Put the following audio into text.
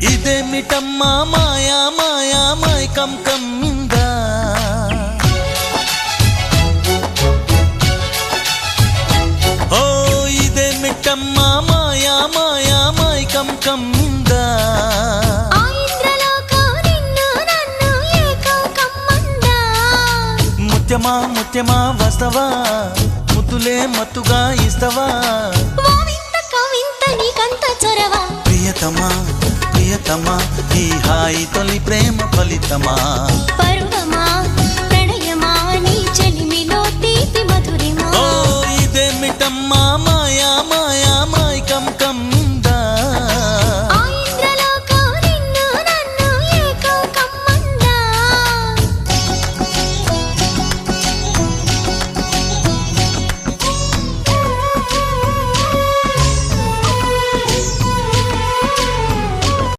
ఇదేమిటమ్మా మాయా మాయా మైకం కమ్మిందా ఓ ఇదేమిటమ్మా మాయా మాయా మైకం కమ్మిందా ముత్యమా ముత్యమా వస్తవా ముద్దులే మత్తుగా ఇస్తవా ప్రియతమా ప్రియతమా ఈ హాయి తొలి ప్రేమ ఫలితమా పరువమా ప్రణయమా నీ చెలిమిలో తీపి మధురిమా ఓ ఇదేమిటమ్మా మాయా మాయా